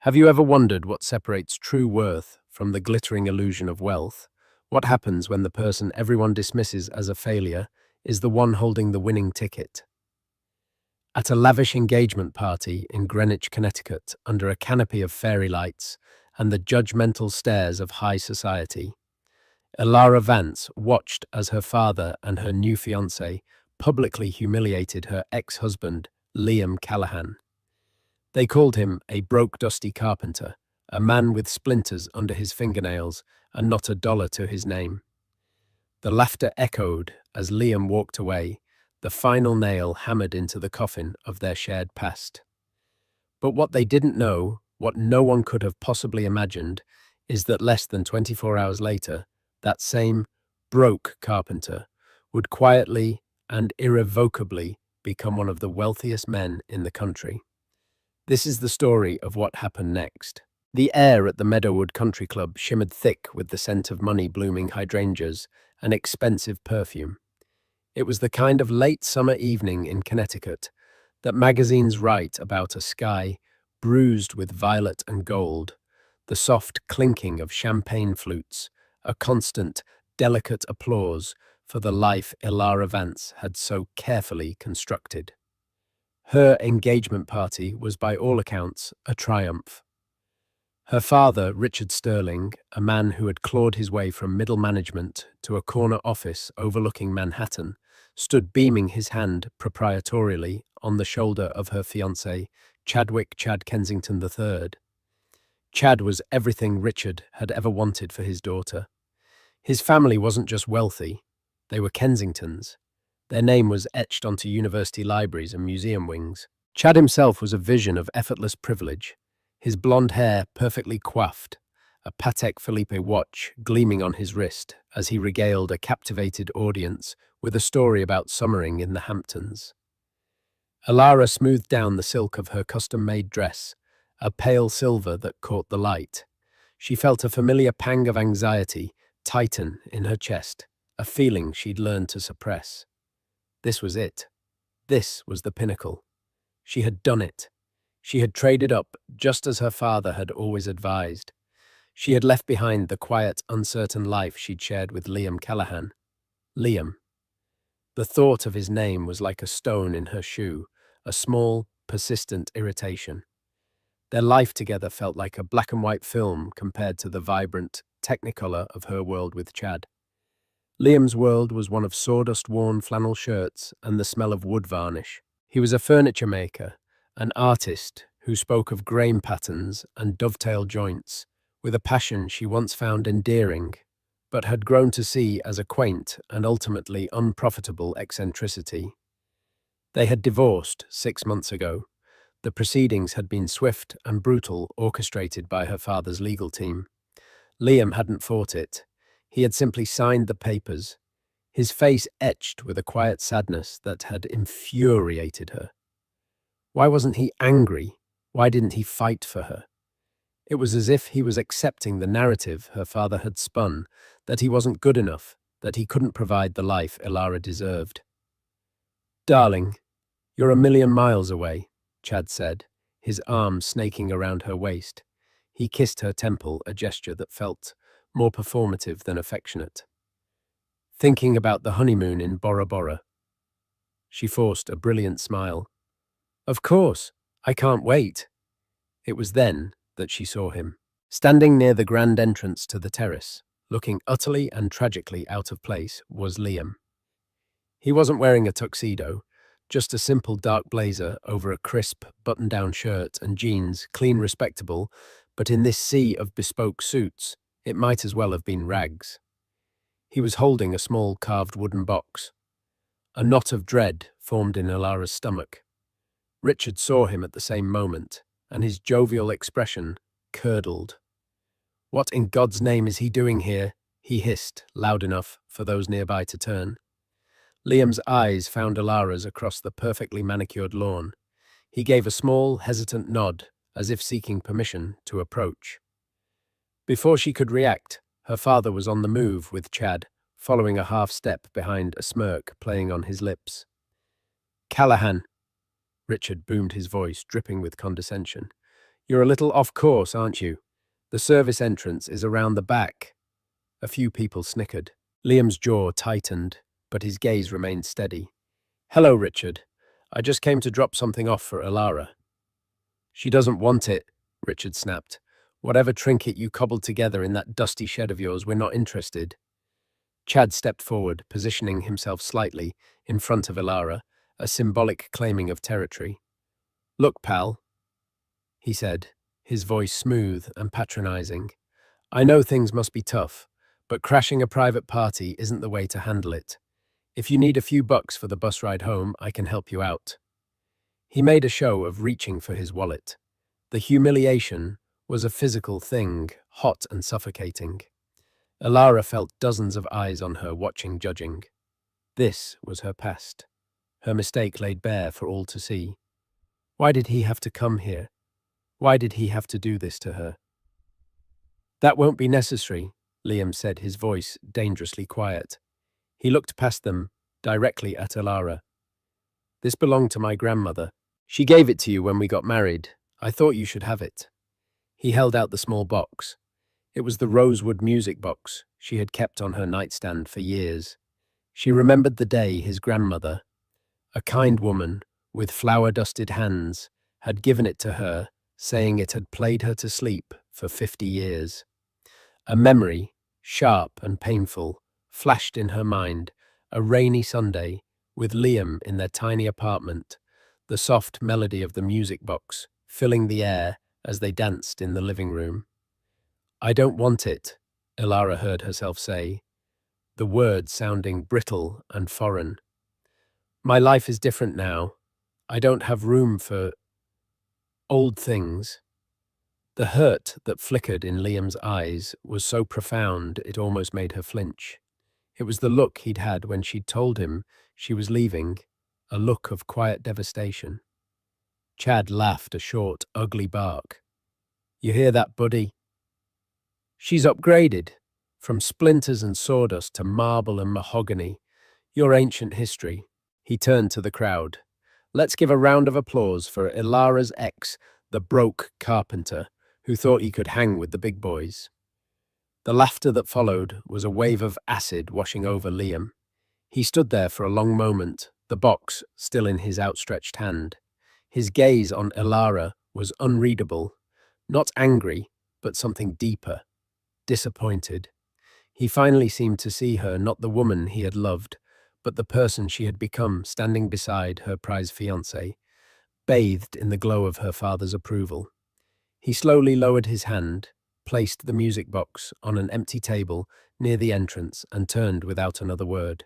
Have you ever wondered what separates true worth from the glittering illusion of wealth? What happens when the person everyone dismisses as a failure is the one holding the winning ticket? At a lavish engagement party in Greenwich, Connecticut, under a canopy of fairy lights and the judgmental stares of high society, Elara Vance watched as her father and her new fiancé publicly humiliated her ex-husband, Liam Callaghan. They called him a broke, dusty carpenter, a man with splinters under his fingernails and not a dollar to his name. The laughter echoed as Liam walked away, the final nail hammered into the coffin of their shared past. But what they didn't know, what no one could have possibly imagined, is that less than 24 hours later, that same broke carpenter would quietly and irrevocably become one of the wealthiest men in the country. This is the story of what happened next. The air at the Meadowood Country Club shimmered thick with the scent of money-blooming hydrangeas and expensive perfume. It was the kind of late summer evening in Connecticut that magazines write about: a sky bruised with violet and gold, the soft clinking of champagne flutes, a constant, delicate applause for the life Elara Vance had so carefully constructed. Her engagement party was by all accounts a triumph. Her father, Richard Sterling, a man who had clawed his way from middle management to a corner office overlooking Manhattan, stood beaming his hand proprietorially on the shoulder of her fiancé, Chad Kensington III. Chad was everything Richard had ever wanted for his daughter. His family wasn't just wealthy, they were Kensingtons. Their name was etched onto university libraries and museum wings. Chad himself was a vision of effortless privilege, his blonde hair perfectly coiffed, a Patek Philippe watch gleaming on his wrist as he regaled a captivated audience with a story about summering in the Hamptons. Elara smoothed down the silk of her custom-made dress, a pale silver that caught the light. She felt a familiar pang of anxiety tighten in her chest, a feeling she'd learned to suppress. This was it. This was the pinnacle. She had done it. She had traded up just as her father had always advised. She had left behind the quiet, uncertain life she'd shared with Liam Callaghan. Liam. The thought of his name was like a stone in her shoe, a small, persistent irritation. Their life together felt like a black and white film compared to the vibrant technicolor of her world with Chad. Liam's world was one of sawdust-worn flannel shirts and the smell of wood varnish. He was a furniture maker, an artist who spoke of grain patterns and dovetail joints with a passion she once found endearing, but had grown to see as a quaint and ultimately unprofitable eccentricity. They had divorced 6 months ago. The proceedings had been swift and brutal, orchestrated by her father's legal team. Liam hadn't fought it. He had simply signed the papers, his face etched with a quiet sadness that had infuriated her. Why wasn't he angry? Why didn't he fight for her? It was as if he was accepting the narrative her father had spun, that he wasn't good enough, that he couldn't provide the life Elara deserved. "Darling, you're a million miles away," Chad said, his arm snaking around her waist. He kissed her temple, a gesture that felt more performative than affectionate. "Thinking about the honeymoon in Bora Bora." She forced a brilliant smile. "Of course, I can't wait." It was then that she saw him, standing near the grand entrance to the terrace, looking utterly and tragically out of place, was Liam. He wasn't wearing a tuxedo, just a simple dark blazer over a crisp button-down shirt and jeans, clean, respectable, but in this sea of bespoke suits, it might as well have been rags. He was holding a small carved wooden box. A knot of dread formed in Elara's stomach. Richard saw him at the same moment, and his jovial expression curdled. "What in God's name is he doing here?" he hissed, loud enough for those nearby to turn. Liam's eyes found Elara's across the perfectly manicured lawn. He gave a small, hesitant nod, as if seeking permission to approach. Before she could react, her father was on the move with Chad, following a half-step behind, a smirk playing on his lips. "Callaghan," Richard boomed his voice, dripping with condescension. You're a little off course, aren't you? The service entrance is around the back. A few people snickered. Liam's jaw tightened, but his gaze remained steady. Hello, Richard. I just came to drop something off for Elara. She doesn't want it, Richard snapped. Whatever trinket you cobbled together in that dusty shed of yours, we're not interested. Chad stepped forward, positioning himself slightly in front of Elara, a symbolic claiming of territory. Look, pal, he said, his voice smooth and patronizing. I know things must be tough, but crashing a private party isn't the way to handle it. If you need a few bucks for the bus ride home, I can help you out. He made a show of reaching for his wallet. The humiliation was a physical thing, hot and suffocating. Elara felt dozens of eyes on her watching, judging. This was her past. Her mistake laid bare for all to see. Why did he have to come here? Why did he have to do this to her? That won't be necessary, Liam said, his voice dangerously quiet. He looked past them, directly at Elara. This belonged to my grandmother. She gave it to you when we got married. I thought you should have it. He held out the small box. It was the rosewood music box she had kept on her nightstand for years. She remembered the day his grandmother, a kind woman with flour-dusted hands, had given it to her, saying it had played her to sleep for 50 years. A memory, sharp and painful, flashed in her mind, a rainy Sunday, with Liam in their tiny apartment, the soft melody of the music box filling the air as they danced in the living room. I don't want it, Elara heard herself say, the words sounding brittle and foreign. My life is different now. I don't have room for old things. The hurt that flickered in Liam's eyes was so profound it almost made her flinch. It was the look he'd had when she'd told him she was leaving, a look of quiet devastation. Chad laughed a short, ugly bark. You hear that, buddy? She's upgraded, from splinters and sawdust to marble and mahogany. Your ancient history. He turned to the crowd. Let's give a round of applause for Elara's ex, the broke carpenter, who thought he could hang with the big boys. The laughter that followed was a wave of acid washing over Liam. He stood there for a long moment, the box still in his outstretched hand. His gaze on Elara was unreadable, not angry, but something deeper, disappointed. He finally seemed to see her not the woman he had loved, but the person she had become standing beside her prize fiancé, bathed in the glow of her father's approval. He slowly lowered his hand, placed the music box on an empty table near the entrance, and turned without another word.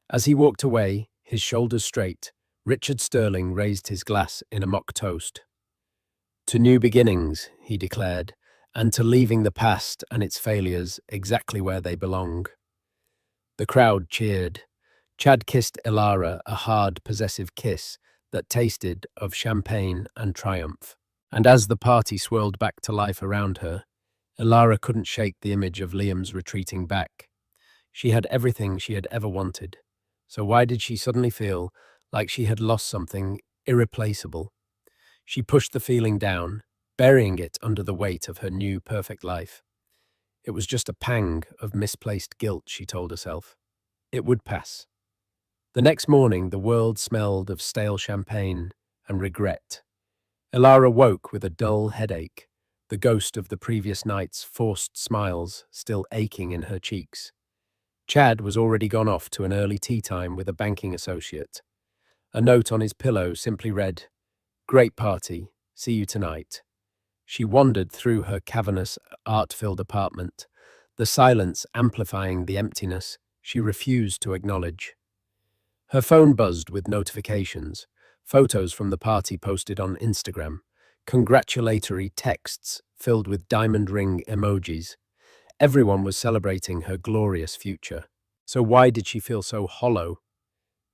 As he walked away, his shoulders straight, Richard Sterling raised his glass in a mock toast. To new beginnings, he declared, and to leaving the past and its failures exactly where they belong. The crowd cheered. Chad kissed Elara a hard, possessive kiss that tasted of champagne and triumph. And as the party swirled back to life around her, Elara couldn't shake the image of Liam's retreating back. She had everything she had ever wanted. So why did she suddenly feel like she had lost something irreplaceable? She pushed the feeling down, burying it under the weight of her new perfect life. It was just a pang of misplaced guilt, she told herself. It would pass. The next morning, the world smelled of stale champagne and regret. Elara woke with a dull headache, the ghost of the previous night's forced smiles still aching in her cheeks. Chad was already gone off to an early tea time with a banking associate. A note on his pillow simply read, "Great party, see you tonight." She wandered through her cavernous, art-filled apartment, the silence amplifying the emptiness she refused to acknowledge. Her phone buzzed with notifications, photos from the party posted on Instagram, congratulatory texts filled with diamond ring emojis. Everyone was celebrating her glorious future. So why did she feel so hollow?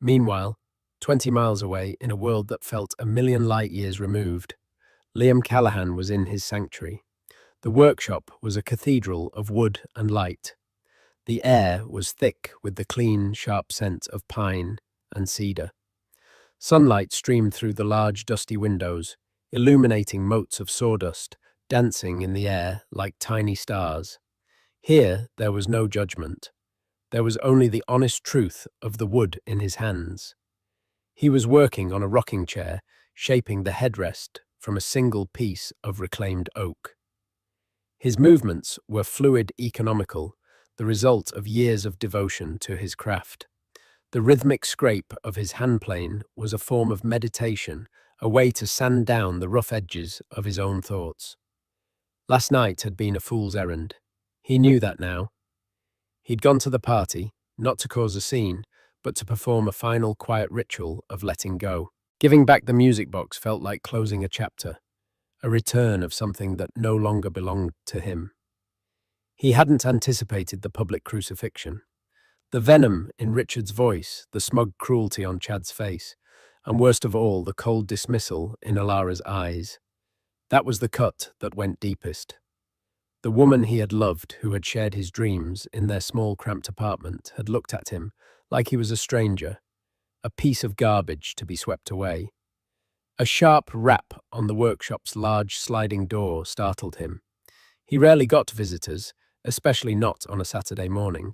Meanwhile, 20 miles away, in a world that felt a million light years removed, Liam Callaghan was in his sanctuary. The workshop was a cathedral of wood and light. The air was thick with the clean, sharp scent of pine and cedar. Sunlight streamed through the large, dusty windows, illuminating motes of sawdust dancing in the air like tiny stars. Here there was no judgment. There was only the honest truth of the wood in his hands. He was working on a rocking chair, shaping the headrest from a single piece of reclaimed oak. His movements were fluid, economical, the result of years of devotion to his craft. The rhythmic scrape of his handplane was a form of meditation, a way to sand down the rough edges of his own thoughts. Last night had been a fool's errand. He knew that now. He'd gone to the party, not to cause a scene, but to perform a final quiet ritual of letting go. Giving back the music box felt like closing a chapter, a return of something that no longer belonged to him. He hadn't anticipated the public crucifixion. The venom in Richard's voice, the smug cruelty on Chad's face, and worst of all, the cold dismissal in Elara's eyes. That was the cut that went deepest. The woman he had loved, who had shared his dreams in their small, cramped apartment, had looked at him like he was a stranger, a piece of garbage to be swept away. A sharp rap on the workshop's large sliding door startled him. He rarely got visitors, especially not on a Saturday morning.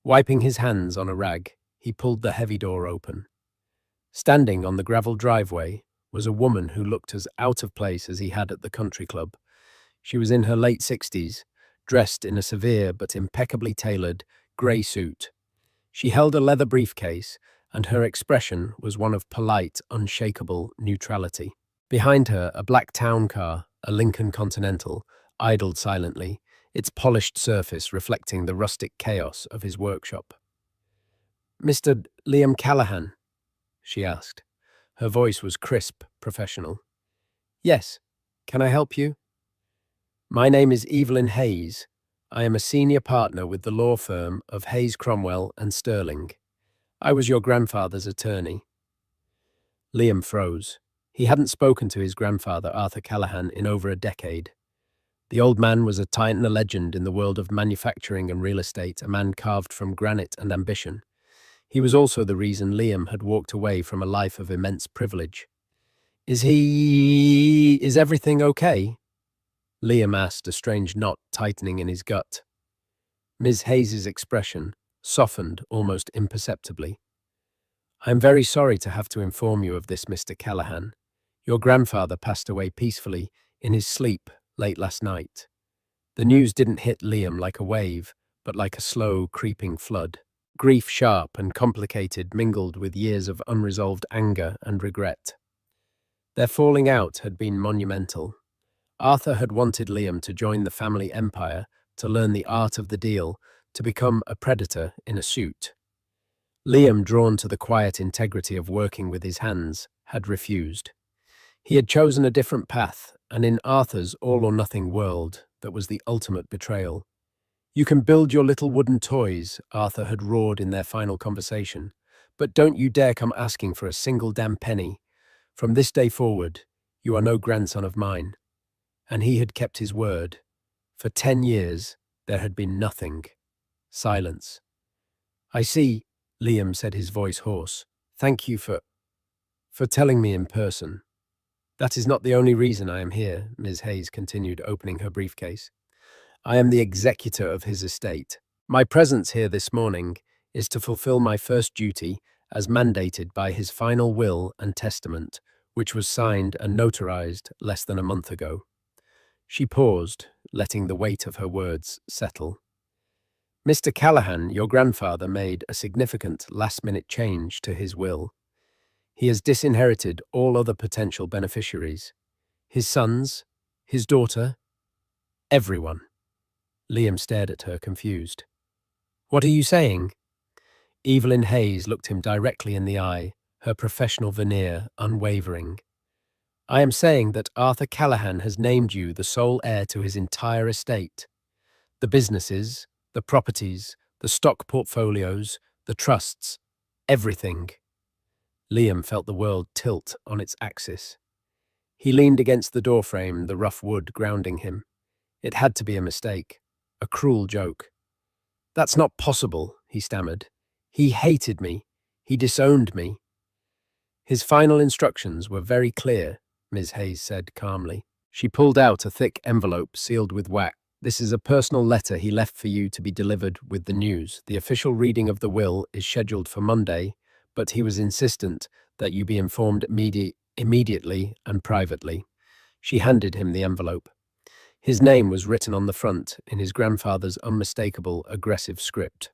Wiping his hands on a rag, he pulled the heavy door open. Standing on the gravel driveway was a woman who looked as out of place as he had at the country club. She was in her late 60s, dressed in a severe but impeccably tailored grey suit. She held a leather briefcase, and her expression was one of polite, unshakable neutrality. Behind her, a black town car, a Lincoln Continental, idled silently, its polished surface reflecting the rustic chaos of his workshop. "Mr. Liam Callaghan?" she asked. Her voice was crisp, professional. "Yes. Can I help you?" "My name is Evelyn Hayes. I am a senior partner with the law firm of Hayes Cromwell and Sterling. I was your grandfather's attorney." Liam froze. He hadn't spoken to his grandfather, Arthur Callaghan, in over a decade. The old man was a titan, a legend in the world of manufacturing and real estate, a man carved from granite and ambition. He was also the reason Liam had walked away from a life of immense privilege. Is everything okay?" Liam asked, a strange knot tightening in his gut. Ms. Hayes's expression softened almost imperceptibly. "I am very sorry to have to inform you of this, Mr. Callaghan. Your grandfather passed away peacefully in his sleep late last night." The news didn't hit Liam like a wave, but like a slow, creeping flood. Grief, sharp and complicated, mingled with years of unresolved anger and regret. Their falling out had been monumental. Arthur had wanted Liam to join the family empire, to learn the art of the deal, to become a predator in a suit. Liam, drawn to the quiet integrity of working with his hands, had refused. He had chosen a different path, and in Arthur's all-or-nothing world, that was the ultimate betrayal. "You can build your little wooden toys," Arthur had roared in their final conversation, "but don't you dare come asking for a single damn penny. From this day forward, you are no grandson of mine." And he had kept his word. For 10 years, there had been nothing. Silence. "I see," Liam said, his voice hoarse. "Thank you for telling me in person." "That is not the only reason I am here," Ms. Hayes continued, opening her briefcase. "I am the executor of his estate. My presence here this morning is to fulfill my first duty as mandated by his final will and testament, which was signed and notarized less than a month ago." She paused, letting the weight of her words settle. "Mr. Callaghan, your grandfather made a significant last-minute change to his will. He has disinherited all other potential beneficiaries. His sons, his daughter, everyone." Liam stared at her, confused. "What are you saying?" Evelyn Hayes looked him directly in the eye, her professional veneer unwavering. "I am saying that Arthur Callaghan has named you the sole heir to his entire estate. The businesses, the properties, the stock portfolios, the trusts, everything." Liam felt the world tilt on its axis. He leaned against the doorframe, the rough wood grounding him. It had to be a mistake, a cruel joke. "That's not possible," he stammered. "He hated me. He disowned me." His final instructions were very clear, Ms. Hayes said calmly. She pulled out a thick envelope sealed with wax. This is a personal letter he left for you to be delivered with the news. The official reading of the will is scheduled for Monday, but he was insistent that you be informed immediately and privately. She handed him the envelope. His name was written on the front in his grandfather's unmistakable, aggressive script.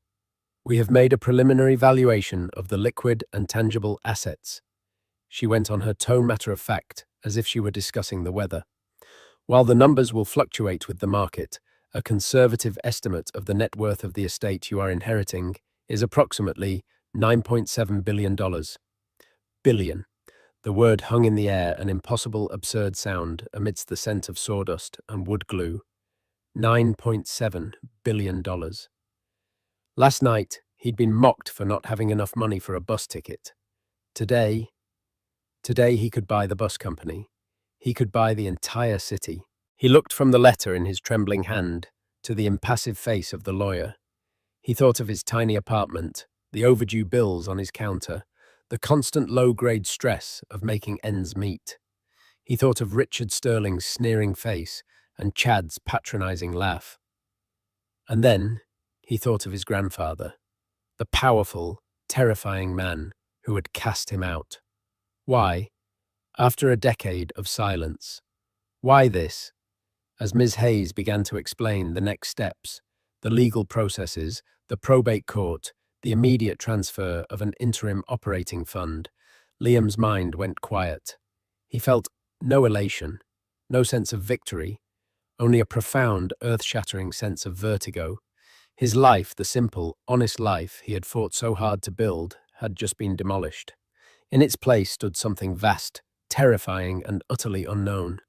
We have made a preliminary valuation of the liquid and tangible assets. She went on, her tone matter of fact, as if she were discussing the weather. While the numbers will fluctuate with the market, a conservative estimate of the net worth of the estate you are inheriting is approximately $9.7 billion. Billion. The word hung in the air, an impossible, absurd sound amidst the scent of sawdust and wood glue. $9.7 billion. Last night, he'd been mocked for not having enough money for a bus ticket. Today he could buy the bus company. He could buy the entire city. He looked from the letter in his trembling hand to the impassive face of the lawyer. He thought of his tiny apartment, the overdue bills on his counter, the constant low-grade stress of making ends meet. He thought of Richard Sterling's sneering face and Chad's patronizing laugh. And then he thought of his grandfather, the powerful, terrifying man who had cast him out. Why? After a decade of silence. Why this? As Ms. Hayes began to explain the next steps, the legal processes, the probate court, the immediate transfer of an interim operating fund, Liam's mind went quiet. He felt no elation, no sense of victory, only a profound, earth-shattering sense of vertigo. His life, the simple, honest life he had fought so hard to build, had just been demolished. In its place stood something vast, terrifying, and utterly unknown.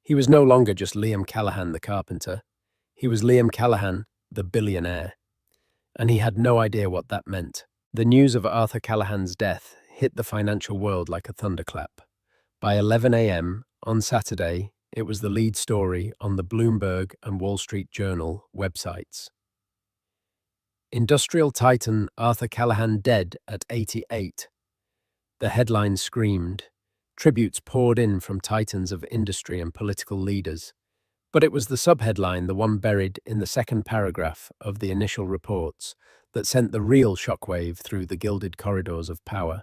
He was no longer just Liam Callaghan the carpenter. He was Liam Callaghan, the billionaire. And he had no idea what that meant. The news of Arthur Callaghan's death hit the financial world like a thunderclap. By 11 a.m. on Saturday, it was the lead story on the Bloomberg and Wall Street Journal websites. Industrial titan Arthur Callaghan dead at 88. The headline screamed. Tributes poured in from titans of industry and political leaders. But it was the subheadline, the one buried in the second paragraph of the initial reports, that sent the real shockwave through the gilded corridors of power.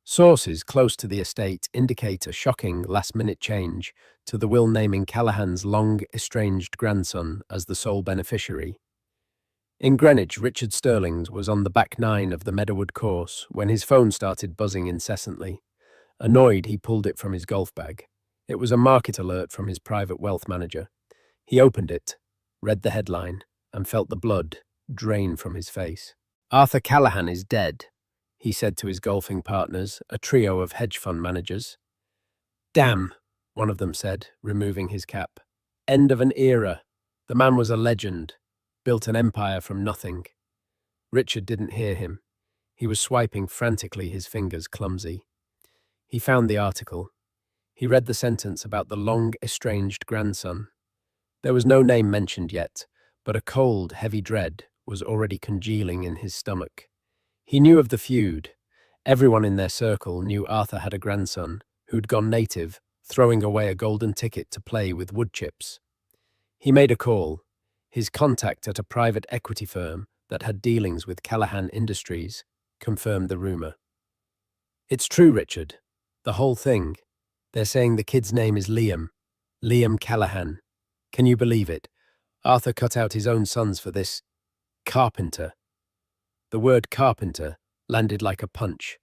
Sources close to the estate indicate a shocking last-minute change to the will naming Callaghan's long-estranged grandson as the sole beneficiary. In Greenwich, Richard Sterling was on the back nine of the Meadowood course when his phone started buzzing incessantly. Annoyed, he pulled it from his golf bag. It was a market alert from his private wealth manager. He opened it, read the headline, and felt the blood drain from his face. Arthur Callaghan is dead, he said to his golfing partners, a trio of hedge fund managers. Damn, one of them said, removing his cap. End of an era. The man was a legend, built an empire from nothing. Richard didn't hear him. He was swiping frantically, his fingers clumsy. He found the article. He read the sentence about the long-estranged grandson. There was no name mentioned yet, but a cold, heavy dread was already congealing in his stomach. He knew of the feud. Everyone in their circle knew Arthur had a grandson who'd gone native, throwing away a golden ticket to play with wood chips. He made a call. His contact at a private equity firm that had dealings with Callaghan Industries confirmed the rumor. It's true, Richard. The whole thing. They're saying the kid's name is Liam. Liam Callaghan. Can you believe it? Arthur cut out his own sons for this carpenter. The word carpenter landed like a punch.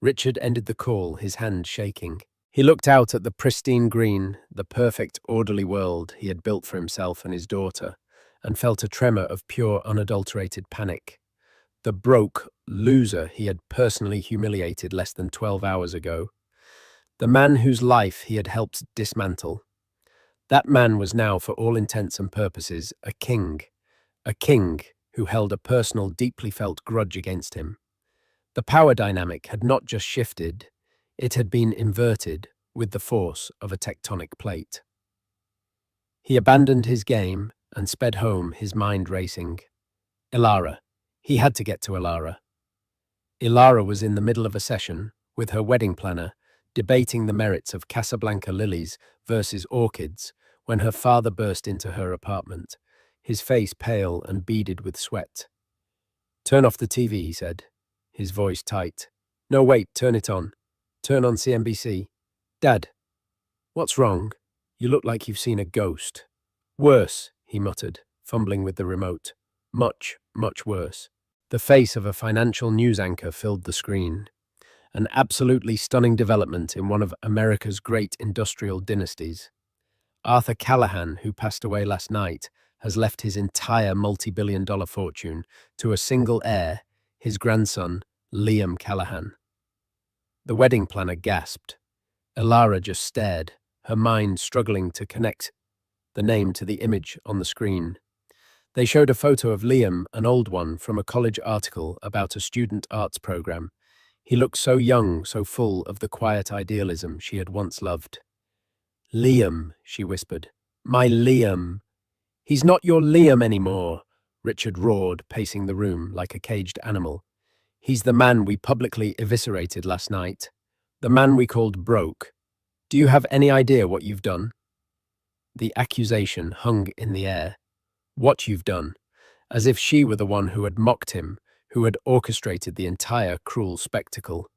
Richard ended the call, his hand shaking. He looked out at the pristine green, the perfect, orderly world he had built for himself and his daughter, and felt a tremor of pure, unadulterated panic. The broke loser he had personally humiliated less than 12 hours ago. The man whose life he had helped dismantle. That man was now, for all intents and purposes, a king who held a personal, deeply felt grudge against him. The power dynamic had not just shifted, it had been inverted with the force of a tectonic plate. He abandoned his game and sped home, his mind racing. Elara. He had to get to Elara. Elara was in the middle of a session with her wedding planner, debating the merits of Casablanca lilies versus orchids when her father burst into her apartment, his face pale and beaded with sweat. "Turn off the TV," he said, his voice tight. "No, wait, turn it on. Turn on CNBC. Dad, what's wrong? You look like you've seen a ghost." "Worse," he muttered, fumbling with the remote. "Much, much worse." The face of a financial news anchor filled the screen. An absolutely stunning development in one of America's great industrial dynasties. Arthur Callaghan, who passed away last night, has left his entire multi-billion-dollar fortune to a single heir, his grandson, Liam Callaghan. The wedding planner gasped. Elara just stared, her mind struggling to connect the name to the image on the screen. They showed a photo of Liam, an old one, from a college article about a student arts program. He looked so young, so full of the quiet idealism she had once loved. "Liam," she whispered. "My Liam." "He's not your Liam anymore," Richard roared, pacing the room like a caged animal. "He's the man we publicly eviscerated last night. The man we called broke. Do you have any idea what you've done?" The accusation hung in the air. What you've done, as if she were the one who had mocked him, who had orchestrated the entire cruel spectacle.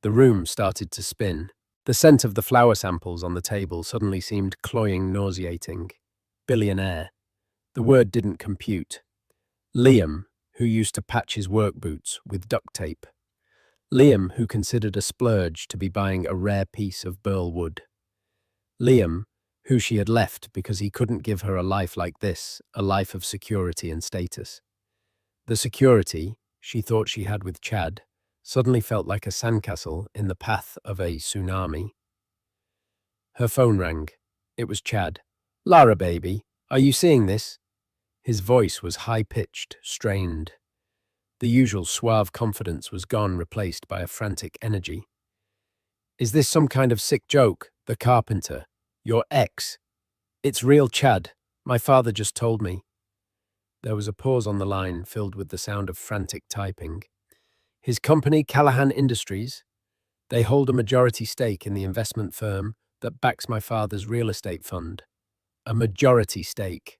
The room started to spin. The scent of the flower samples on the table suddenly seemed cloying, nauseating. Billionaire. The word didn't compute. Liam, who used to patch his work boots with duct tape. Liam, who considered a splurge to be buying a rare piece of burl wood. Liam, who she had left because he couldn't give her a life like this, a life of security and status. The security she thought she had with Chad suddenly felt like a sandcastle in the path of a tsunami. Her phone rang. It was Chad. "Lara, baby, are you seeing this?" His voice was high-pitched, strained. The usual suave confidence was gone, replaced by a frantic energy. "Is this some kind of sick joke? The carpenter. Your ex. It's real, Chad. My father just told me." There was a pause on the line, filled with the sound of frantic typing. "His company, Callaghan Industries. They hold a majority stake in the investment firm that backs my father's real estate fund. A majority stake."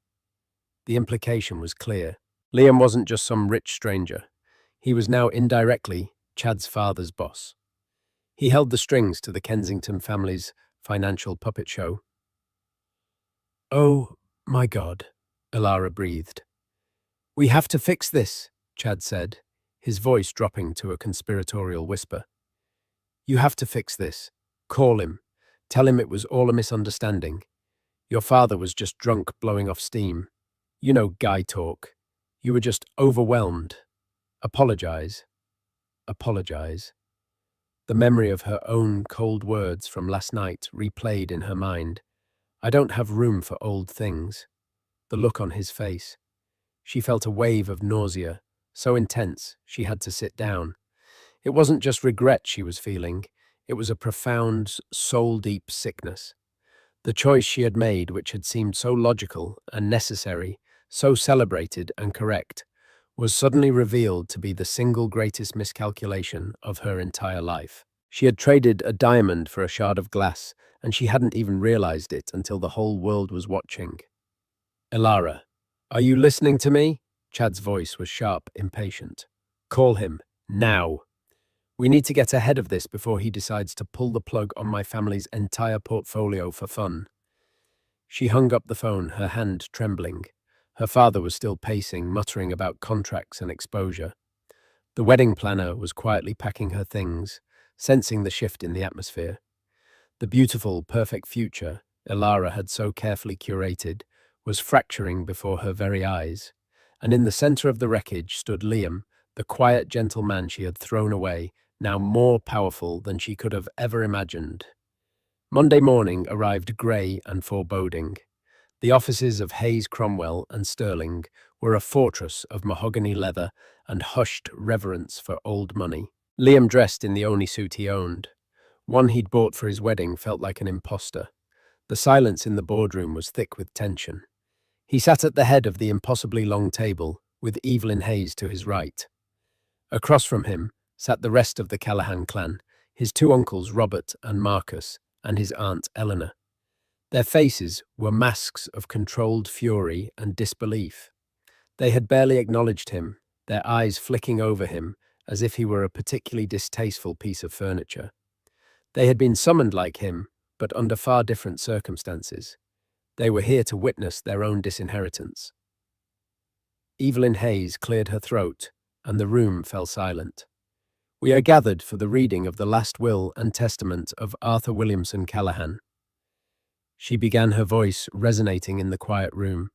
The implication was clear. Liam wasn't just some rich stranger. He was now indirectly Chad's father's boss. He held the strings to the Kensington family's financial puppet show. "Oh, my God," Elara breathed. "We have to fix this," Chad said, his voice dropping to a conspiratorial whisper. "You have to fix this. Call him. Tell him it was all a misunderstanding. Your father was just drunk, blowing off steam. You know, guy talk. You were just overwhelmed. Apologize. Apologize." The memory of her own cold words from last night replayed in her mind. "I don't have room for old things." The look on his face. She felt a wave of nausea, so intense she had to sit down. It wasn't just regret she was feeling, it was a profound, soul-deep sickness. The choice she had made, which had seemed so logical and necessary, so celebrated and correct, was suddenly revealed to be the single greatest miscalculation of her entire life. She had traded a diamond for a shard of glass, and she hadn't even realized it until the whole world was watching. "Elara, are you listening to me?" Chad's voice was sharp, impatient. "Call him, now. We need to get ahead of this before he decides to pull the plug on my family's entire portfolio for fun." She hung up the phone, her hand trembling. Her father was still pacing, muttering about contracts and exposure. The wedding planner was quietly packing her things, sensing the shift in the atmosphere. The beautiful, perfect future Elara had so carefully curated was fracturing before her very eyes, and in the center of the wreckage stood Liam, the quiet, gentle man she had thrown away, now more powerful than she could have ever imagined. Monday morning arrived grey and foreboding. The offices of Hayes Cromwell and Sterling were a fortress of mahogany leather and hushed reverence for old money. Liam, dressed in the only suit he owned, one he'd bought for his wedding, felt like an imposter. The silence in the boardroom was thick with tension. He sat at the head of the impossibly long table, with Evelyn Hayes to his right. Across from him sat the rest of the Callaghan clan, his two uncles Robert and Marcus, and his aunt Eleanor. Their faces were masks of controlled fury and disbelief. They had barely acknowledged him, their eyes flicking over him as if he were a particularly distasteful piece of furniture. They had been summoned like him, but under far different circumstances. They were here to witness their own disinheritance. Evelyn Hayes cleared her throat, and the room fell silent. "We are gathered for the reading of the last will and testament of Arthur Williamson Callaghan." She began, her voice resonating in the quiet room.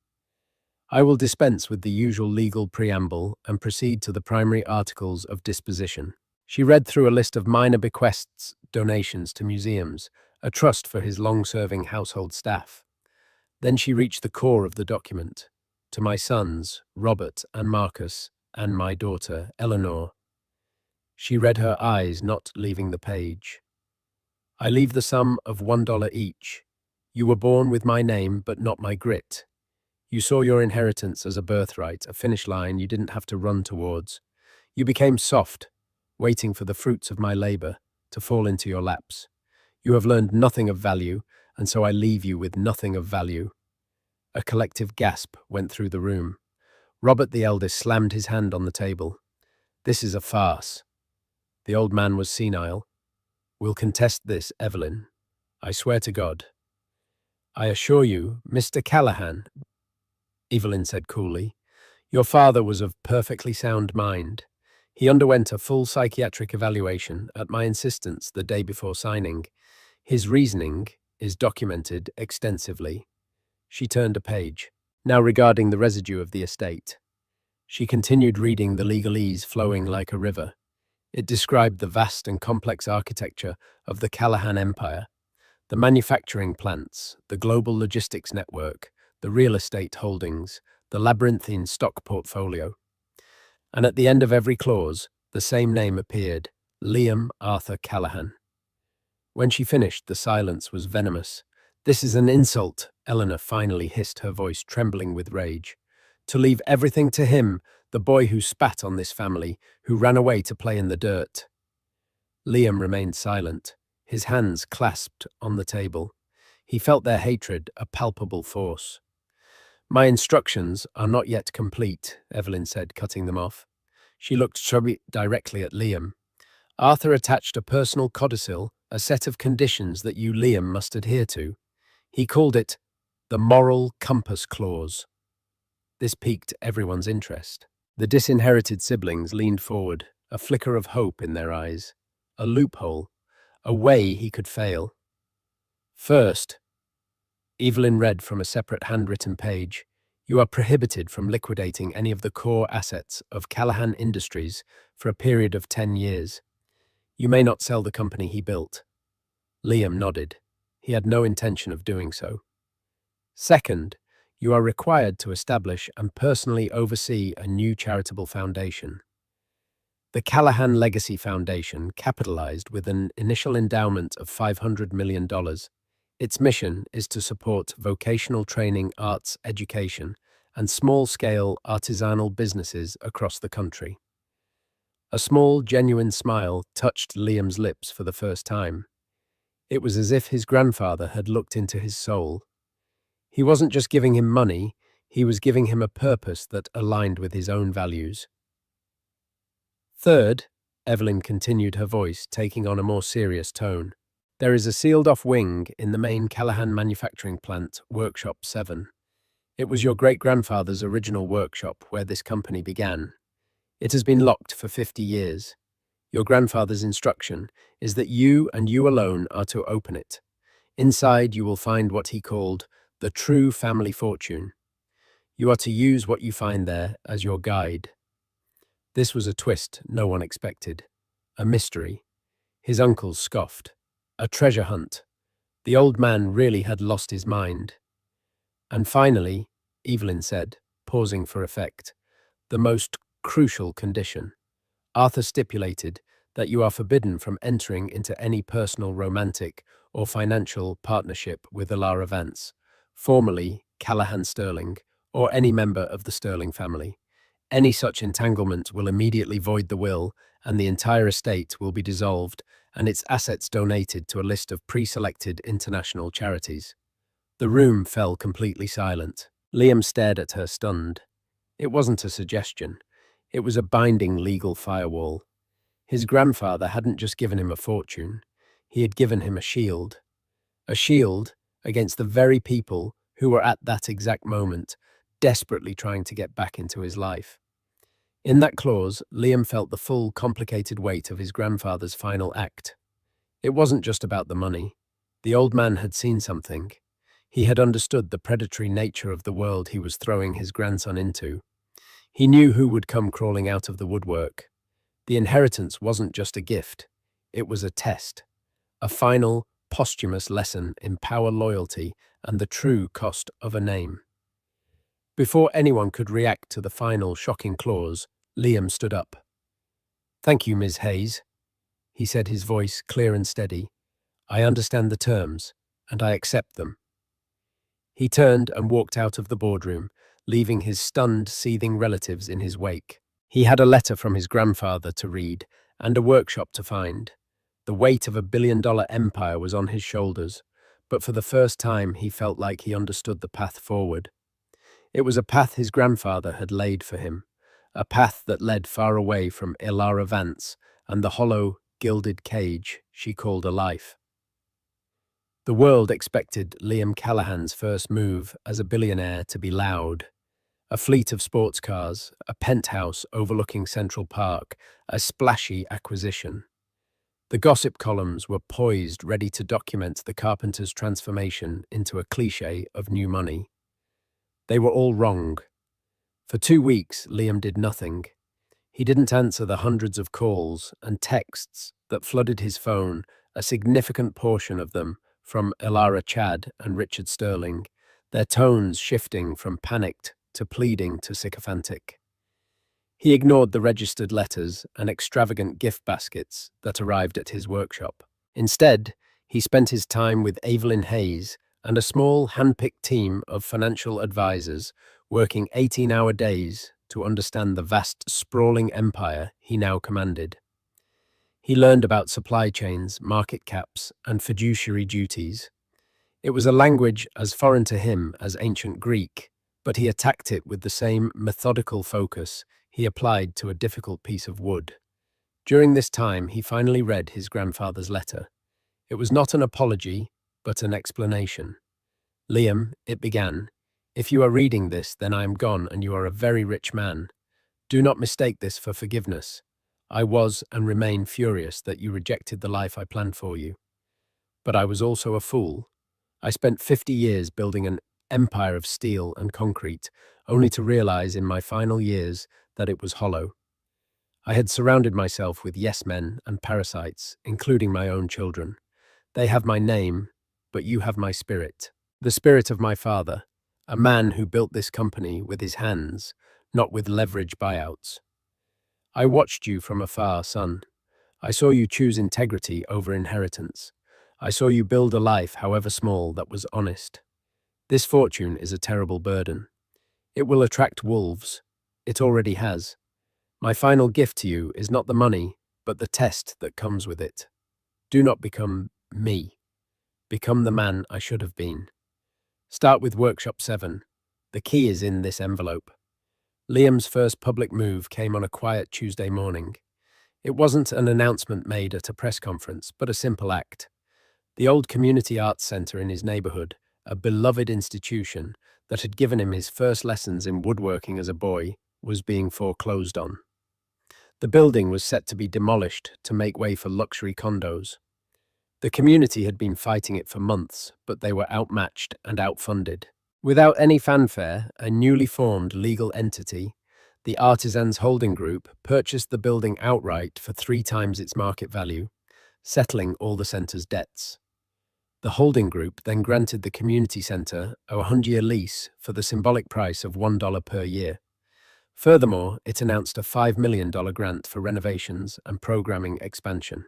"I will dispense with the usual legal preamble and proceed to the primary articles of disposition." She read through a list of minor bequests, donations to museums, a trust for his long-serving household staff. Then she reached the core of the document. "To my sons, Robert and Marcus, and my daughter, Eleanor." She read, her eyes not leaving the page. "I leave the sum of $1 each. You were born with my name, but not my grit. You saw your inheritance as a birthright, a finish line you didn't have to run towards. You became soft, waiting for the fruits of my labor to fall into your laps. You have learned nothing of value, and so I leave you with nothing of value." A collective gasp went through the room. Robert the eldest slammed his hand on the table. "This is a farce." The old man was senile. "We'll contest this, Evelyn. I swear to God." "I assure you, Mr. Callaghan," Evelyn said coolly, "your father was of perfectly sound mind. He underwent a full psychiatric evaluation at my insistence the day before signing. His reasoning is documented extensively." She turned a page. "Now regarding the residue of the estate." She continued reading, the legalese flowing like a river. It described the vast and complex architecture of the Callaghan Empire, the manufacturing plants, the global logistics network, the real estate holdings, the labyrinthine stock portfolio. And at the end of every clause, the same name appeared: Liam Arthur Callaghan. When she finished, the silence was venomous. "This is an insult," Eleanor finally hissed, her voice trembling with rage. "To leave everything to him, the boy who spat on this family, who ran away to play in the dirt." Liam remained silent, his hands clasped on the table. He felt their hatred a palpable force. "My instructions are not yet complete," Evelyn said, cutting them off. She looked directly at Liam. "Arthur attached a personal codicil, a set of conditions that you, Liam, must adhere to. He called it the Moral Compass Clause." This piqued everyone's interest. The disinherited siblings leaned forward, a flicker of hope in their eyes. A loophole, a way he could fail. "First," Evelyn read from a separate handwritten page, "you are prohibited from liquidating any of the core assets of Callaghan Industries for a period of 10 years. You may not sell the company he built." Liam nodded. He had no intention of doing so. "Second, you are required to establish and personally oversee a new charitable foundation. The Callaghan Legacy Foundation capitalized with an initial endowment of $500 million. Its mission is to support vocational training, arts education, and small-scale artisanal businesses across the country." A small, genuine smile touched Liam's lips for the first time. It was as if his grandfather had looked into his soul. He wasn't just giving him money, he was giving him a purpose that aligned with his own values. "Third," Evelyn continued, her voice taking on a more serious tone, "there is a sealed-off wing in the main Callaghan manufacturing plant, Workshop 7. It was your great-grandfather's original workshop where this company began. It has been locked for 50 years. Your grandfather's instruction is that you and you alone are to open it. Inside you will find what he called the true family fortune. You are to use what you find there as your guide." This was a twist no one expected. A mystery. His uncles scoffed. A treasure hunt. The old man really had lost his mind. "And finally," Evelyn said, pausing for effect, "the most crucial condition. Arthur stipulated that you are forbidden from entering into any personal romantic or financial partnership with Elara Vance, formerly Callaghan Sterling, or any member of the Sterling family. Any such entanglement will immediately void the will, and the entire estate will be dissolved and its assets donated to a list of pre-selected international charities. The room fell completely silent. Liam stared at her, stunned. It wasn't a suggestion. It was a binding legal firewall. His grandfather hadn't just given him a fortune. He had given him a shield. A shield against the very people who were at that exact moment desperately trying to get back into his life. In that clause, Liam felt the full, complicated weight of his grandfather's final act. It wasn't just about the money. The old man had seen something. He had understood the predatory nature of the world he was throwing his grandson into. He knew who would come crawling out of the woodwork. The inheritance wasn't just a gift. It was a test. A final, posthumous lesson in power, loyalty, and the true cost of a name. Before anyone could react to the final, shocking clause, Liam stood up. "Thank you, Ms. Hayes," he said, his voice clear and steady. "I understand the terms, and I accept them." He turned and walked out of the boardroom, leaving his stunned, seething relatives in his wake. He had a letter from his grandfather to read and a workshop to find. The weight of a billion-dollar empire was on his shoulders, but for the first time he felt like he understood the path forward. It was a path his grandfather had laid for him, a path that led far away from Elara Vance and the hollow, gilded cage she called a life. The world expected Liam Callaghan's first move as a billionaire to be loud. A fleet of sports cars, a penthouse overlooking Central Park, a splashy acquisition. The gossip columns were poised, ready to document the carpenter's transformation into a cliché of new money. They were all wrong. For 2 weeks, Liam did nothing. He didn't answer the hundreds of calls and texts that flooded his phone, a significant portion of them from Elara Chad and Richard Sterling, their tones shifting from panicked to pleading to sycophantic. He ignored the registered letters and extravagant gift baskets that arrived at his workshop. Instead, he spent his time with Evelyn Hayes and a small, hand-picked team of financial advisors working 18-hour days to understand the vast, sprawling empire he now commanded. He learned about supply chains, market caps, and fiduciary duties. It was a language as foreign to him as ancient Greek, but he attacked it with the same methodical focus he applied to a difficult piece of wood. During this time, he finally read his grandfather's letter. It was not an apology, but an explanation. "Liam," it began, "if you are reading this, then I am gone and you are a very rich man. Do not mistake this for forgiveness. I was and remain furious that you rejected the life I planned for you. But I was also a fool. I spent 50 years building an empire of steel and concrete, only to realize in my final years that it was hollow. I had surrounded myself with yes-men and parasites, including my own children. They have my name, but you have my spirit. The spirit of my father, a man who built this company with his hands, not with leverage buyouts. I watched you from afar, son. I saw you choose integrity over inheritance. I saw you build a life, however small, that was honest. This fortune is a terrible burden. It will attract wolves. It already has. My final gift to you is not the money, but the test that comes with it. Do not become me. Become the man I should have been. Start with Workshop 7. The key is in this envelope." Liam's first public move came on a quiet Tuesday morning. It wasn't an announcement made at a press conference, but a simple act. The old community arts centre in his neighbourhood, a beloved institution that had given him his first lessons in woodworking as a boy, was being foreclosed on. The building was set to be demolished to make way for luxury condos. The community had been fighting it for months, but they were outmatched and outfunded. Without any fanfare, a newly formed legal entity, the Artisans Holding Group, purchased the building outright for 3 times its market value, settling all the centre's debts. The holding group then granted the community centre a 100-year lease for the symbolic price of $1 per year. Furthermore, it announced a $5 million grant for renovations and programming expansion.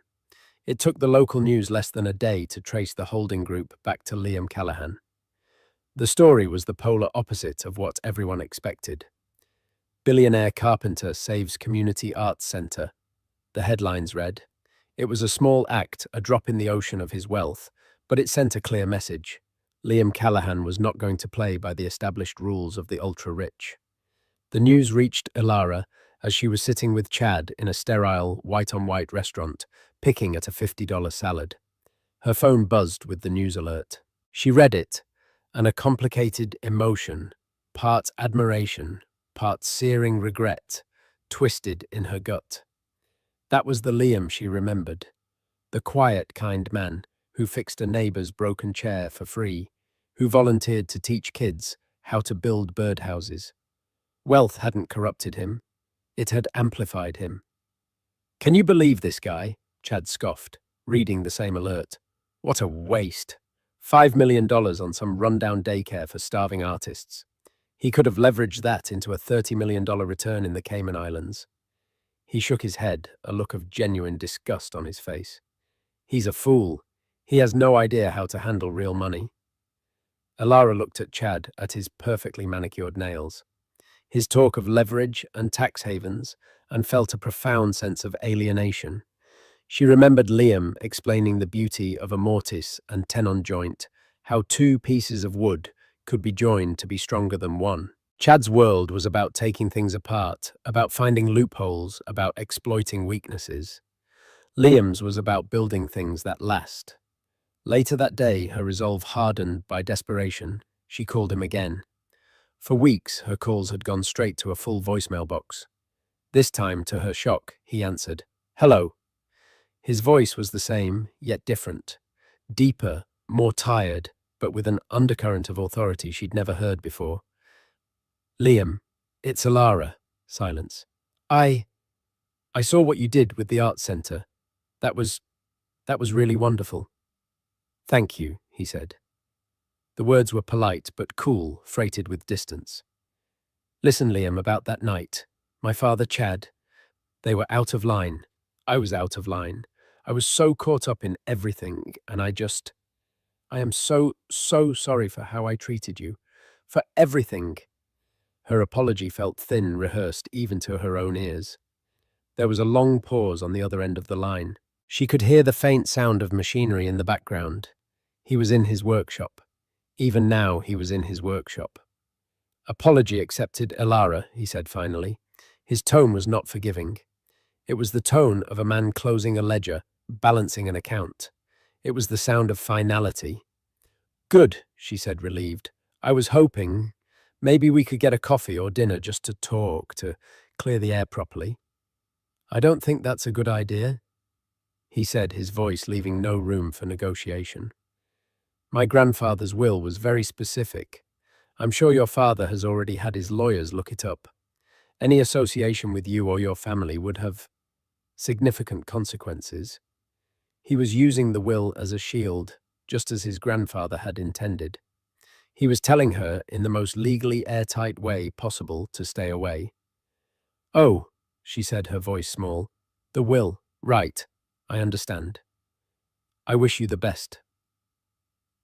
It took the local news less than a day to trace the holding group back to Liam Callaghan. The story was the polar opposite of what everyone expected. "Billionaire carpenter saves community arts centre," the headlines read. It was a small act, a drop in the ocean of his wealth, but it sent a clear message. Liam Callaghan was not going to play by the established rules of the ultra-rich. The news reached Elara as she was sitting with Chad in a sterile, white-on-white restaurant, picking at a $50 salad. Her phone buzzed with the news alert. She read it, and a complicated emotion, part admiration, part searing regret, twisted in her gut. That was the Liam she remembered, the quiet, kind man who fixed a neighbor's broken chair for free, who volunteered to teach kids how to build birdhouses. Wealth hadn't corrupted him, it had amplified him. "Can you believe this guy?" Chad scoffed, reading the same alert. "What a waste. $5 million on some rundown daycare for starving artists. He could have leveraged that into a $30 million return in the Cayman Islands." He shook his head, a look of genuine disgust on his face. "He's a fool. He has no idea how to handle real money." Elara looked at Chad, at his perfectly manicured nails, his talk of leverage and tax havens, and felt a profound sense of alienation. She remembered Liam explaining the beauty of a mortise and tenon joint, how two pieces of wood could be joined to be stronger than one. Chad's world was about taking things apart, about finding loopholes, about exploiting weaknesses. Liam's was about building things that last. Later that day, her resolve hardened by desperation. She called him again. For weeks, her calls had gone straight to a full voicemail box. This time, to her shock, he answered. "Hello." His voice was the same, yet different. Deeper, more tired, but with an undercurrent of authority she'd never heard before. "Liam, it's Elara." Silence. I saw what you did with the art center. That was really wonderful." "Thank you," he said. The words were polite but cool, freighted with distance. "Listen, Liam, about that night. My father, Chad, they were out of line. I was out of line. I was so caught up in everything, and I am so sorry for how I treated you. For everything." Her apology felt thin, rehearsed, even to her own ears. There was a long pause on the other end of the line. She could hear the faint sound of machinery in the background. He was in his workshop. Even now, he was in his workshop. "Apology accepted, Elara," he said finally. His tone was not forgiving. It was the tone of a man closing a ledger, balancing an account. It was the sound of finality. "Good," she said, relieved. "I was hoping maybe we could get a coffee or dinner just to talk, to clear the air properly." "I don't think that's a good idea," he said, his voice leaving no room for negotiation. "My grandfather's will was very specific. I'm sure your father has already had his lawyers look it up. Any association with you or your family would have significant consequences." He was using the will as a shield, just as his grandfather had intended. He was telling her, in the most legally airtight way possible, to stay away. "Oh," she said, her voice small. "The will. Right. I understand. I wish you the best."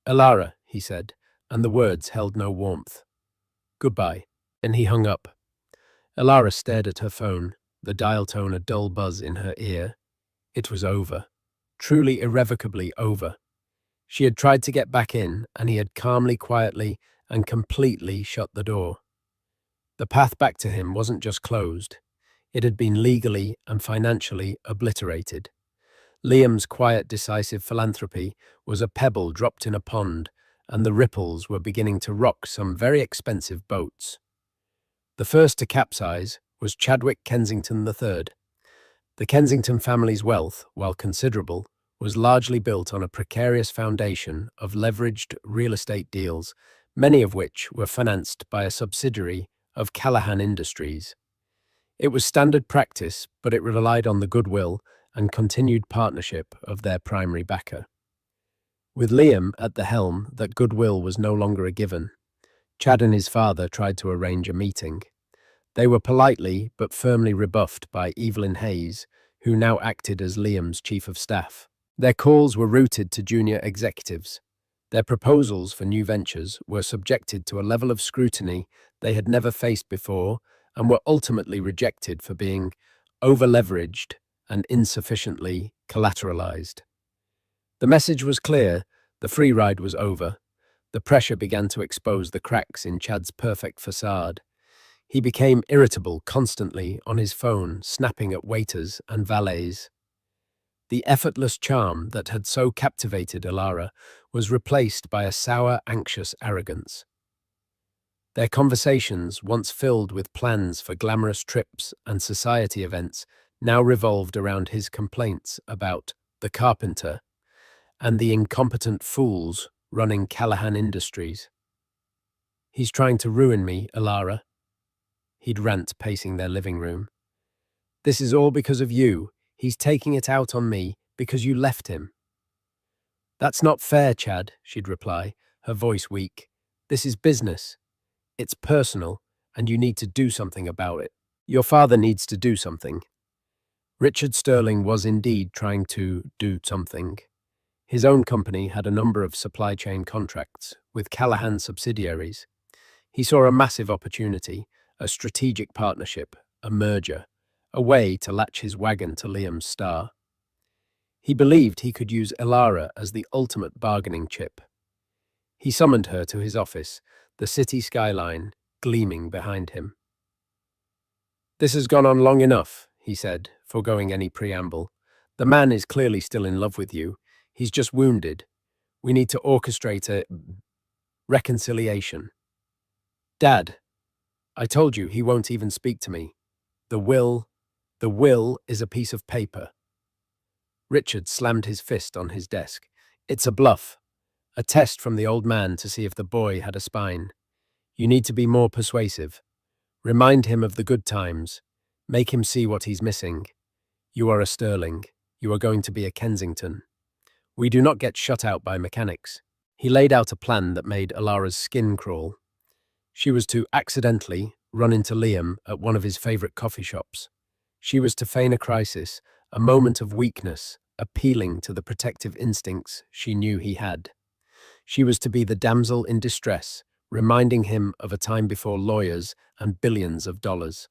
"Elara," he said, and the words held no warmth. "Goodbye." And he hung up. Elara stared at her phone, the dial tone a dull buzz in her ear. It was over. Truly irrevocably over. She had tried to get back in, and he had calmly, quietly, and completely shut the door. The path back to him wasn't just closed. It had been legally and financially obliterated. Liam's quiet, decisive philanthropy was a pebble dropped in a pond, and the ripples were beginning to rock some very expensive boats. The first to capsize was Chadwick Kensington III. The Kensington family's wealth, while considerable, was largely built on a precarious foundation of leveraged real estate deals, many of which were financed by a subsidiary of Callaghan Industries. It was standard practice, but it relied on the goodwill and continued partnership of their primary backer. With Liam at the helm, that goodwill was no longer a given. Chad and his father tried to arrange a meeting. They were politely but firmly rebuffed by Evelyn Hayes, who now acted as Liam's chief of staff. Their calls were routed to junior executives. Their proposals for new ventures were subjected to a level of scrutiny they had never faced before and were ultimately rejected for being over-leveraged and insufficiently collateralized. The message was clear, the free ride was over. The pressure began to expose the cracks in Chad's perfect facade. He became irritable constantly on his phone, snapping at waiters and valets. The effortless charm that had so captivated Elara was replaced by a sour, anxious arrogance. Their conversations, once filled with plans for glamorous trips and society events, now revolved around his complaints about the carpenter and the incompetent fools running Callaghan Industries. "He's trying to ruin me, Elara," he'd rant, pacing their living room. "This is all because of you. He's taking it out on me because you left him." "That's not fair, Chad," she'd reply, her voice weak. "This is business. It's personal, and you need to do something about it. Your father needs to do something." Richard Sterling was indeed trying to do something. His own company had a number of supply chain contracts with Callaghan subsidiaries. He saw a massive opportunity, a strategic partnership, a merger, a way to latch his wagon to Liam's star. He believed he could use Elara as the ultimate bargaining chip. He summoned her to his office, the city skyline gleaming behind him. "This has gone on long enough," he said, foregoing any preamble. "The man is clearly still in love with you. He's just wounded. We need to orchestrate a reconciliation." "Dad, I told you he won't even speak to me. The will is a piece of paper." Richard slammed his fist on his desk. "It's a bluff, a test from the old man to see if the boy had a spine. You need to be more persuasive. Remind him of the good times. Make him see what he's missing. You are a Sterling. You are going to be a Kensington. We do not get shut out by mechanics." He laid out a plan that made Elara's skin crawl. She was to accidentally run into Liam at one of his favorite coffee shops. She was to feign a crisis, a moment of weakness, appealing to the protective instincts she knew he had. She was to be the damsel in distress, reminding him of a time before lawyers and billions of dollars.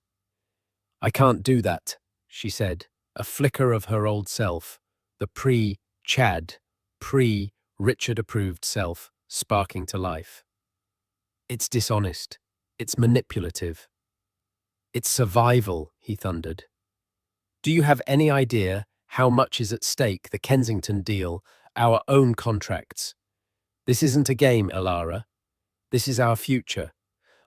"I can't do that," she said, a flicker of her old self, the pre-Chad, pre-Richard-approved self, sparking to life. "It's dishonest. It's manipulative. It's survival," he thundered. "Do you have any idea how much is at stake? The Kensington deal, our own contracts. This isn't a game, Elara. This is our future.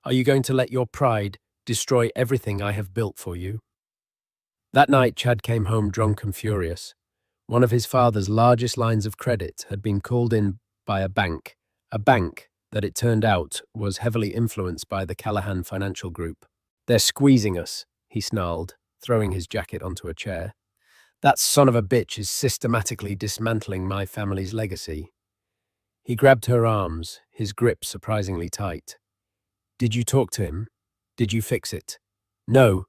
Are you going to let your pride destroy everything I have built for you?" That night, Chad came home drunk and furious. One of his father's largest lines of credit had been called in by a bank that it turned out was heavily influenced by the Callaghan financial group. "They're squeezing us," he snarled, throwing his jacket onto a chair. "That son of a bitch is systematically dismantling my family's legacy." He grabbed her arms, his grip surprisingly tight. "Did you talk to him? Did you fix it?" "No."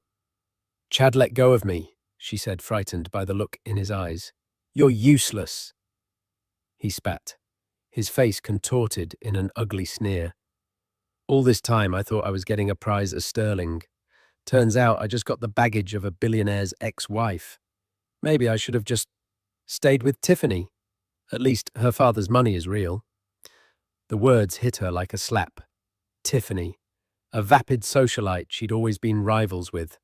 "Chad, let go of me," she said, frightened by the look in his eyes. "You're useless." He spat, his face contorted in an ugly sneer. "All this time I thought I was getting a prize as Sterling. Turns out I just got the baggage of a billionaire's ex-wife. Maybe I should have just stayed with Tiffany. At least her father's money is real." The words hit her like a slap. Tiffany, a vapid socialite she'd always been rivals with.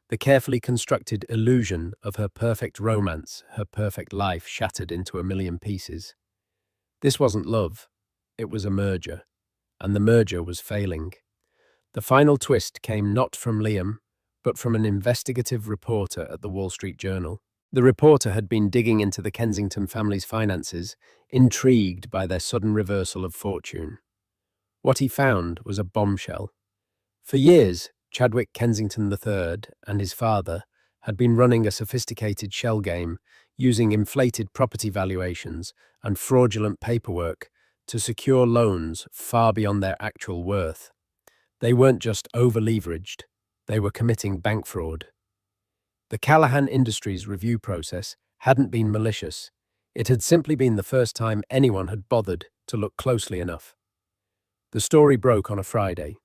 The carefully constructed illusion of her perfect romance, her perfect life shattered into a million pieces. This wasn't love. It was a merger. And the merger was failing. The final twist came not from Liam, but from an investigative reporter at the Wall Street Journal. The reporter had been digging into the Kensington family's finances, intrigued by their sudden reversal of fortune. What he found was a bombshell. For years, Chadwick Kensington III and his father had been running a sophisticated shell game, using inflated property valuations and fraudulent paperwork to secure loans far beyond their actual worth. They weren't just over-leveraged, they were committing bank fraud. The Callaghan Industries review process hadn't been malicious. It had simply been the first time anyone had bothered to look closely enough. The story broke on a Friday.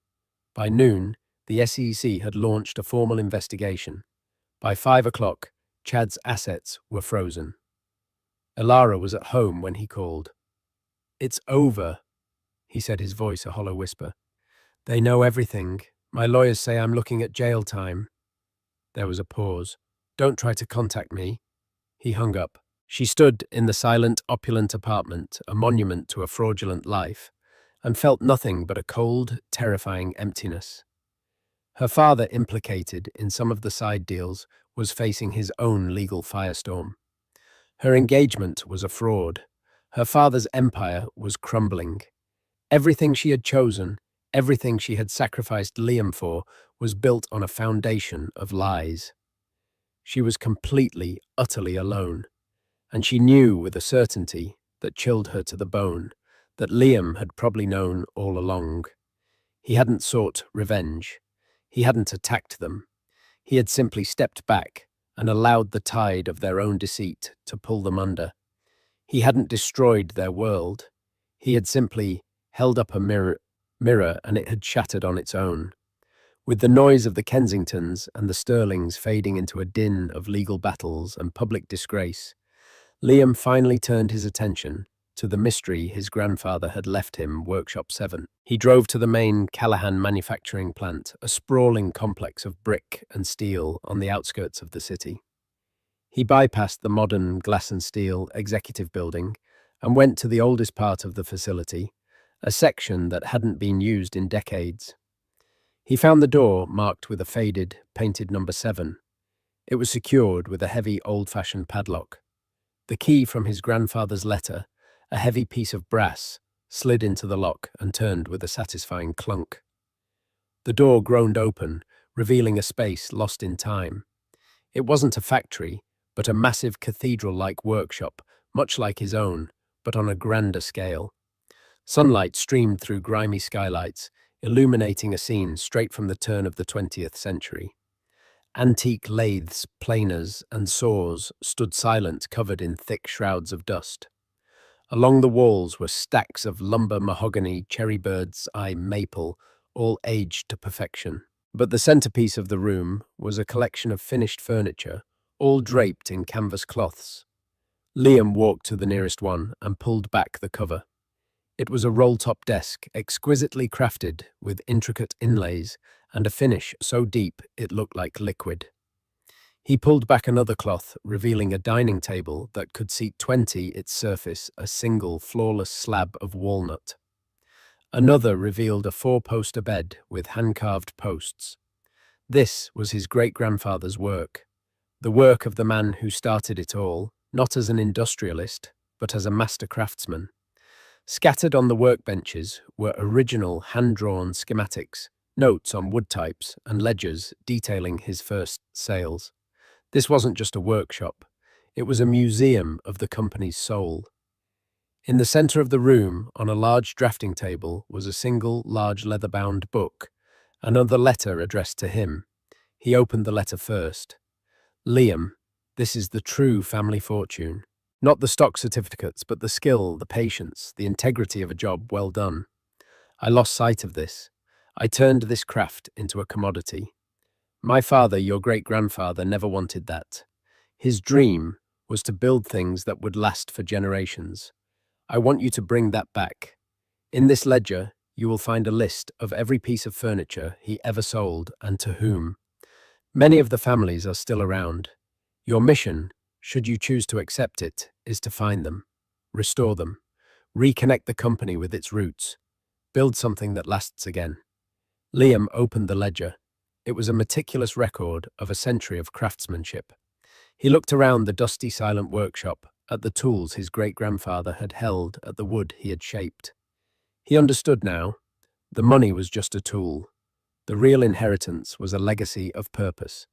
By noon, the SEC had launched a formal investigation. By 5 o'clock, Chad's assets were frozen. Elara was at home when he called. "It's over," he said, his voice a hollow whisper. "They know everything. My lawyers say I'm looking at jail time." There was a pause. "Don't try to contact me." He hung up. She stood in the silent, opulent apartment, a monument to a fraudulent life, and felt nothing but a cold, terrifying emptiness. Her father, implicated in some of the side deals, was facing his own legal firestorm. Her engagement was a fraud. Her father's empire was crumbling. Everything she had chosen, everything she had sacrificed Liam for, was built on a foundation of lies. She was completely, utterly alone, and she knew with a certainty that chilled her to the bone that Liam had probably known all along. He hadn't sought revenge. He hadn't attacked them. He had simply stepped back and allowed the tide of their own deceit to pull them under. He hadn't destroyed their world. He had simply held up a mirror and it had shattered on its own. With the noise of the Kensingtons and the Sterlings fading into a din of legal battles and public disgrace, Liam finally turned his attention to the mystery his grandfather had left him, Workshop 7. He drove to the main Callaghan manufacturing plant, a sprawling complex of brick and steel on the outskirts of the city. He bypassed the modern glass and steel executive building and went to the oldest part of the facility, a section that hadn't been used in decades. He found the door marked with a faded, painted number 7. It was secured with a heavy, old-fashioned padlock. The key from his grandfather's letter, a heavy piece of brass, slid into the lock and turned with a satisfying clunk. The door groaned open, revealing a space lost in time. It wasn't a factory, but a massive cathedral-like workshop, much like his own, but on a grander scale. Sunlight streamed through grimy skylights, illuminating a scene straight from the turn of the 20th century. Antique lathes, planers, and saws stood silent, covered in thick shrouds of dust. Along the walls were stacks of lumber, mahogany, cherry bird's eye maple, all aged to perfection. But the centerpiece of the room was a collection of finished furniture, all draped in canvas cloths. Liam walked to the nearest one and pulled back the cover. It was a roll-top desk, exquisitely crafted with intricate inlays and a finish so deep it looked like liquid. He pulled back another cloth, revealing a dining table that could seat 20, its surface a single, flawless slab of walnut. Another revealed a 4-poster bed with hand-carved posts. This was his great-grandfather's work, the work of the man who started it all, not as an industrialist, but as a master craftsman. Scattered on the workbenches were original hand-drawn schematics, notes on wood types, and ledgers detailing his first sales. This wasn't just a workshop. It was a museum of the company's soul. In the center of the room, on a large drafting table, was a single, large leather-bound book, another letter addressed to him. He opened the letter first. "Liam, this is the true family fortune. Not the stock certificates, but the skill, the patience, the integrity of a job well done. I lost sight of this. I turned this craft into a commodity. My father, your great-grandfather, never wanted that. His dream was to build things that would last for generations. I want you to bring that back. In this ledger, you will find a list of every piece of furniture he ever sold and to whom. Many of the families are still around. Your mission, should you choose to accept it, is to find them, restore them, reconnect the company with its roots, build something that lasts again." Liam opened the ledger. It was a meticulous record of a century of craftsmanship. He looked around the dusty, silent workshop, at the tools his great-grandfather had held, at the wood he had shaped. He understood now. The money was just a tool. The real inheritance was a legacy of purpose.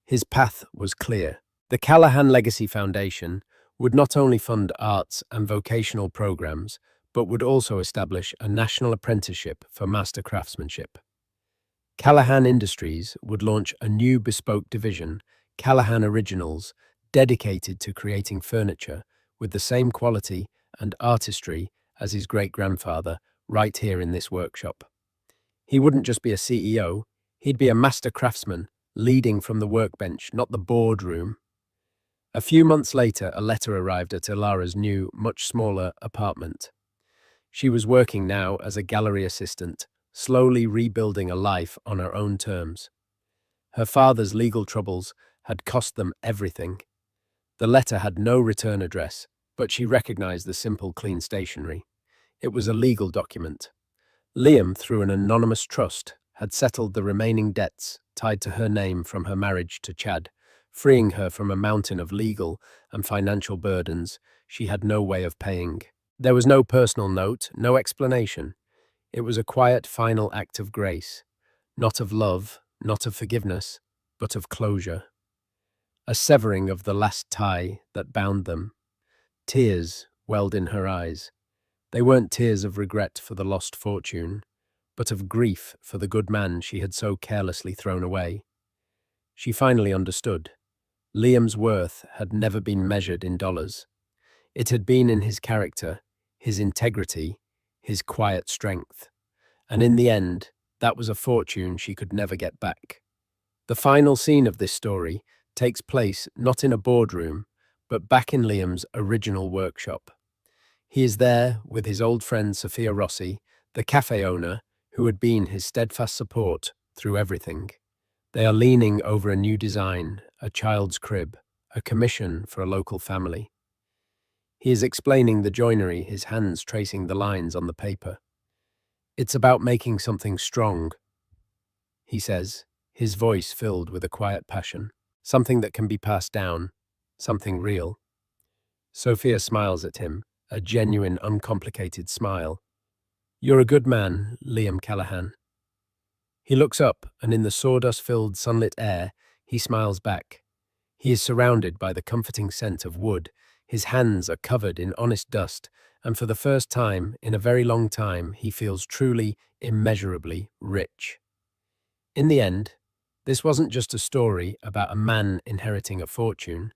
His path was clear. The Callaghan Legacy Foundation would not only fund arts and vocational programs, but would also establish a national apprenticeship for master craftsmanship. Callaghan Industries would launch a new bespoke division, Callaghan Originals, dedicated to creating furniture with the same quality and artistry as his great-grandfather, right here in this workshop. He wouldn't just be a CEO, he'd be a master craftsman, leading from the workbench, not the boardroom. A few months later, a letter arrived at Elara's new, much smaller apartment. She was working now as a gallery assistant, slowly rebuilding a life on her own terms. Her father's legal troubles had cost them everything. The letter had no return address, but she recognized the simple, clean stationery. It was a legal document. Liam, through an anonymous trust, had settled the remaining debts tied to her name from her marriage to Chad, freeing her from a mountain of legal and financial burdens she had no way of paying. There was no personal note, no explanation. It was a quiet, final act of grace, not of love, not of forgiveness, but of closure. A severing of the last tie that bound them. Tears welled in her eyes. They weren't tears of regret for the lost fortune, but of grief for the good man she had so carelessly thrown away. She finally understood. Liam's worth had never been measured in dollars. It had been in his character, his integrity, his quiet strength. And in the end, that was a fortune she could never get back. The final scene of this story takes place not in a boardroom, but back in Liam's original workshop. He is there with his old friend Sophia Rossi, the cafe owner who had been his steadfast support through everything. They are leaning over a new design, a child's crib, a commission for a local family. He is explaining the joinery, his hands tracing the lines on the paper. "It's about making something strong," he says, his voice filled with a quiet passion. "Something that can be passed down, something real." Sophia smiles at him, a genuine, uncomplicated smile. "You're a good man, Liam Callaghan." He looks up, and in the sawdust-filled, sunlit air, he smiles back. He is surrounded by the comforting scent of wood. His hands are covered in honest dust, and for the first time in a very long time, he feels truly, immeasurably rich. In the end, this wasn't just a story about a man inheriting a fortune.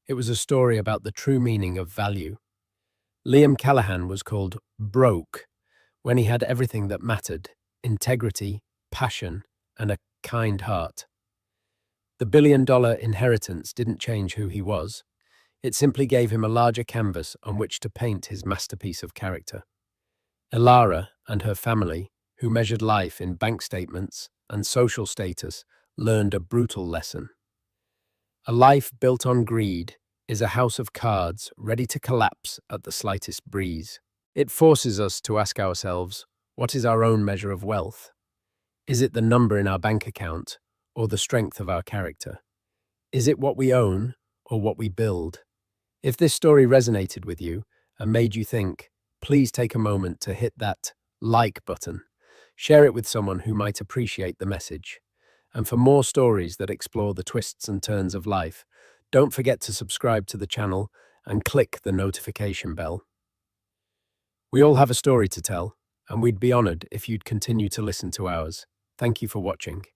It was a story about the true meaning of value. Liam Callaghan was called broke when he had everything that mattered: integrity, passion, and a kind heart. The billion-dollar inheritance didn't change who he was. It simply gave him a larger canvas on which to paint his masterpiece of character. Elara and her family, who measured life in bank statements and social status, learned a brutal lesson. A life built on greed is a house of cards ready to collapse at the slightest breeze. It forces us to ask ourselves, what is our own measure of wealth? Is it the number in our bank account or the strength of our character? Is it what we own or what we build? If this story resonated with you and made you think, please take a moment to hit that like button. Share it with someone who might appreciate the message. And for more stories that explore the twists and turns of life, don't forget to subscribe to the channel and click the notification bell. We all have a story to tell, and we'd be honored if you'd continue to listen to ours. Thank you for watching.